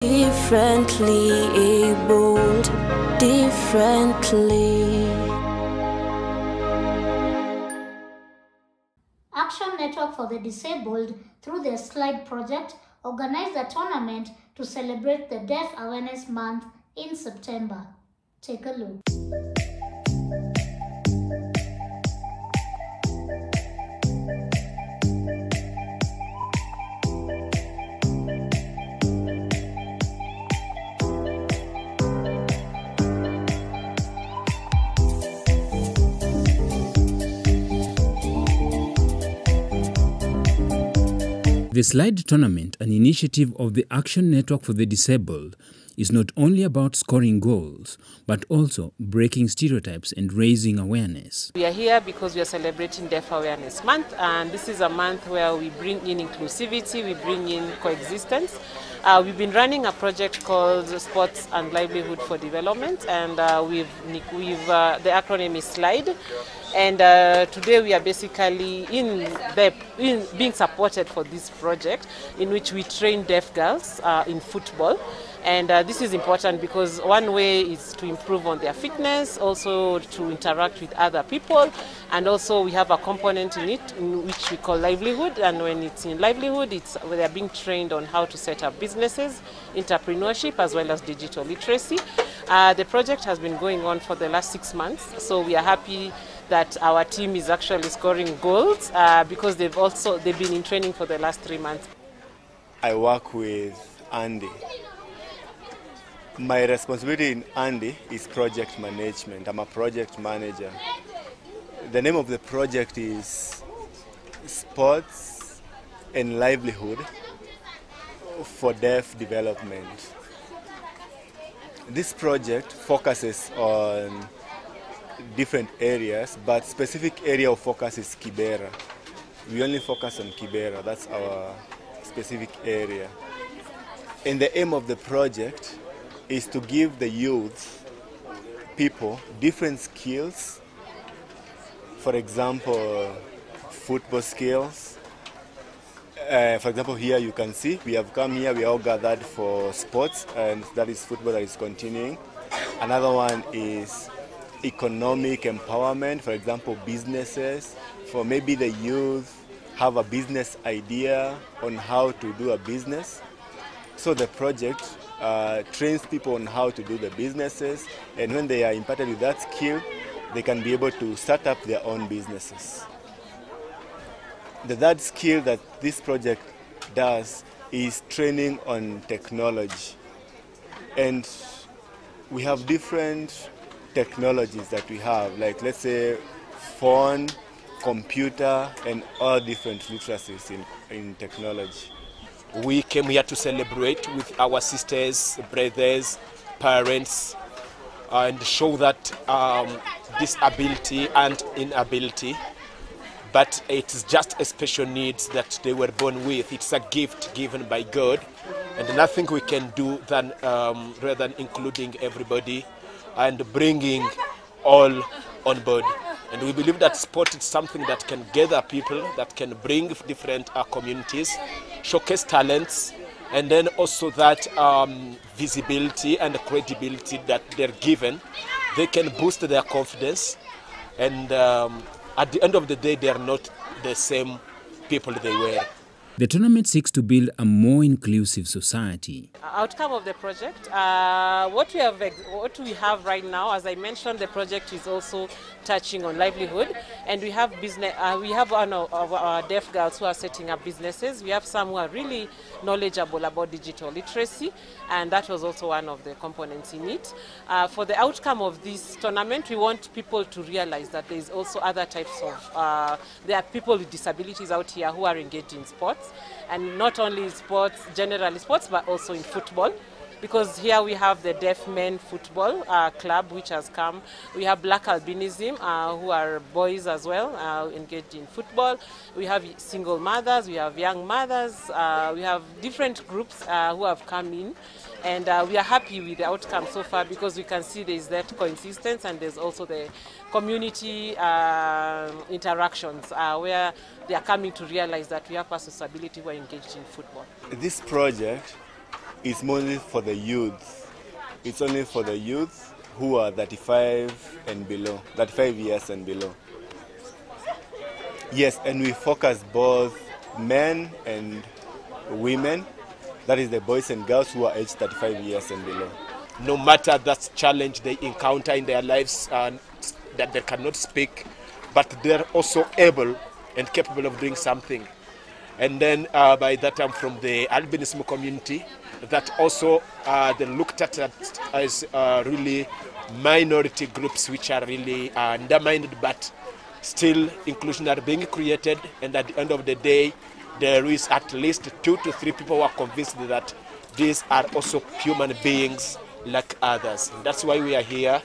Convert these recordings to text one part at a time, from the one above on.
Differently abled, differently. Action Network for the Disabled, through their Slide project, organized a tournament to celebrate the Deaf Awareness Month in September. Take a look. The Slide Tournament, an initiative of the Action Network for the Disabled, is not only about scoring goals, but also breaking stereotypes and raising awareness. We are here because we are celebrating Deaf Awareness Month, and this is a month where we bring in inclusivity, we bring in coexistence. We've been running a project called Sports and Livelihood for Development, and the acronym is SLIDE. And today we are basically being supported for this project, in which we train deaf girls in football. And this is important because one way is to improve on their fitness, also to interact with other people, and also we have a component in it in which we call livelihood. And when it's in livelihood, they are being trained on how to set up businesses, entrepreneurship, as well as digital literacy. The project has been going on for the last 6 months, so we are happy that our team is actually scoring goals because they've been in training for the last 3 months. I work with Andy. My responsibility in Andy is project management. I'm a project manager. The name of the project is Sports and Livelihood for Deaf Development. This project focuses on different areas, but specific area of focus is Kibera. We only focus on Kibera, that's our specific area. And the aim of the project is to give the youth, people, different skills. For example, football skills. For example, here you can see, we have come here, we all gathered for sports, and that is football that is continuing. Another one is economic empowerment, for example, businesses. For maybe the youth have a business idea on how to do a business. So the project trains people on how to do the businesses, and when they are imparted with that skill, they can be able to start up their own businesses. The third skill that this project does is training on technology. And we have different technologies that we have, like let's say phone, computer, and all different literacies in technology. We came here to celebrate with our sisters, brothers, parents, and show that disability and inability, but it's just a special needs that they were born with. It's a gift given by God, and nothing we can do than rather than including everybody and bringing all on board. And we believe that sport is something that can gather people, that can bring different communities, showcase talents, and then also that visibility and credibility that they're given. They can boost their confidence, and at the end of the day, they are not the same people they were. The tournament seeks to build a more inclusive society. Outcome of the project, what we have right now, as I mentioned, the project is also touching on livelihood, and we have business. We have one of our deaf girls who are setting up businesses. We have some who are really knowledgeable about digital literacy, and that was also one of the components in it. For the outcome of this tournament, we want people to realize that there is also other types of, there are people with disabilities out here who are engaged in sports. And not only sports, generally sports, but also in football. Because here we have the Deaf Men Football Club, which has come. We have Black Albinism, who are boys as well, engaged in football. We have single mothers, we have young mothers, we have different groups who have come in. And we are happy with the outcome so far because we can see there is that coexistence, and there's also the community interactions where they are coming to realize that we have persons with disability who are engaged in football. This project is mostly for the youth. It's only for the youth who are 35 and below, 35 years and below. Yes, and we focus both men and women, that is the boys and girls who are aged 35 years and below. No matter that challenge they encounter in their lives that they cannot speak, but they're also able and capable of doing something. And then by that time from the albinism community, that also they looked at that as really minority groups which are really undermined, but still inclusion are being created, and at the end of the day there is at least 2 to 3 people who are convinced that these are also human beings like others. And that's why we are here.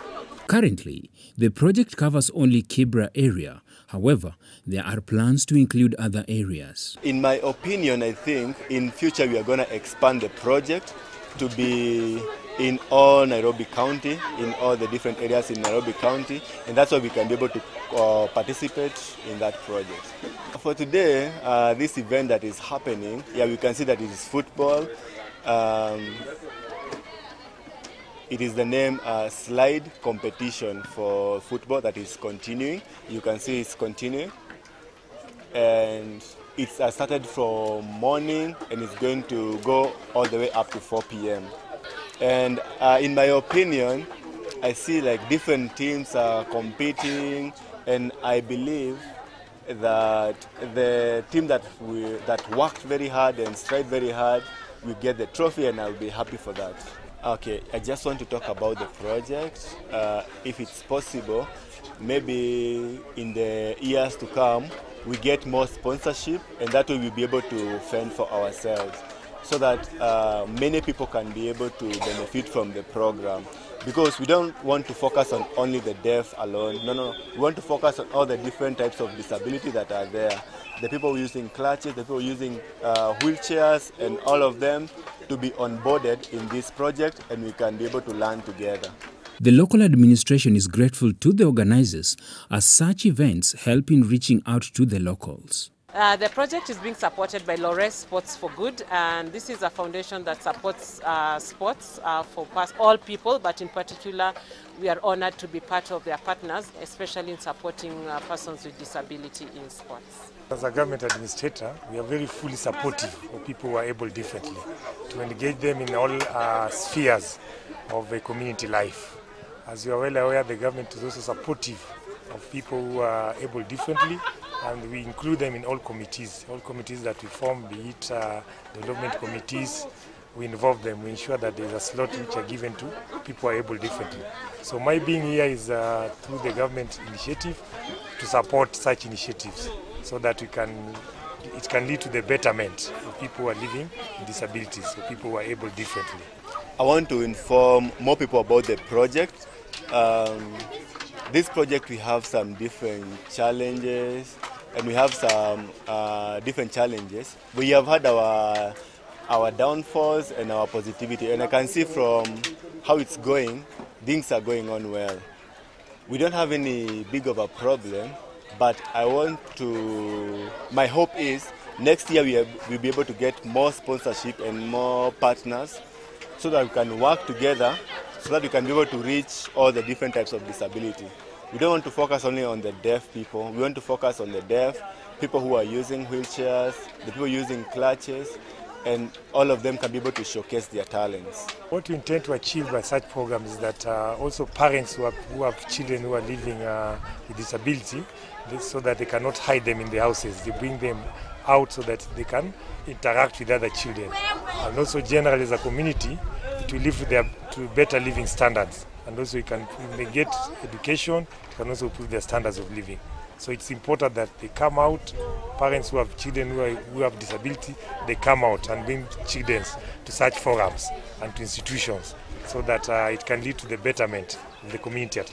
Currently, the project covers only Kibra area. However, there are plans to include other areas. In my opinion, I think in future we are going to expand the project to be in all Nairobi County, in all the different areas in Nairobi County, and that's why we can be able to participate in that project. For today, this event that is happening, we can see that it is football. It is the name slide competition for football that is continuing. You can see it's continuing. And it's started from morning and it's going to go all the way up to 4 p.m. And in my opinion, I see like different teams are competing, and I believe that the team that worked very hard and strived very hard will get the trophy, and I'll be happy for that. Okay, I just want to talk about the project. If it's possible, maybe in the years to come, we get more sponsorship, and that way we'll be able to fend for ourselves, so that many people can be able to benefit from the program. Because we don't want to focus on only the deaf alone. No. We want to focus on all the different types of disability that are there. The people using clutches, the people using wheelchairs, and all of them to be onboarded in this project, and we can be able to learn together. The local administration is grateful to the organizers as such events help in reaching out to the locals. The project is being supported by Lores Sports for Good, and this is a foundation that supports sports for all people, but in particular we are honored to be part of their partners, especially in supporting persons with disability in sports. As a government administrator, we are very fully supportive of people who are able differently, to engage them in all spheres of a community life. As you are well aware, the government is also supportive of people who are able differently, and we include them in all committees that we form, be it development committees. We involve them, we ensure that there is a slot which are given to people who are able differently. So my being here is through the government initiative to support such initiatives, so that it can lead to the betterment of people who are living with disabilities, or people who are able differently. I want to inform more people about the project. This project, we have some different challenges, and we have some different challenges. We have had our downfalls and our positivity, and I can see from how it's going, things are going on well. We don't have any big of a problem, but my hope is next year we'll be able to get more sponsorship and more partners, so that we can work together, so that we can be able to reach all the different types of disability. We don't want to focus only on the deaf people. We want to focus on the deaf, people who are using wheelchairs, the people using clutches, and all of them can be able to showcase their talents. What we intend to achieve by such programs is that also parents who have children who are living with disability, so that they cannot hide them in their houses. They bring them out so that they can interact with other children. And also generally as a community, to live to better living standards. And also when they get education, it can also improve their standards of living. So it's important that they come out, parents who have children who have disability, they come out and bring children to such forums and to institutions, so that it can lead to the betterment of the community at large.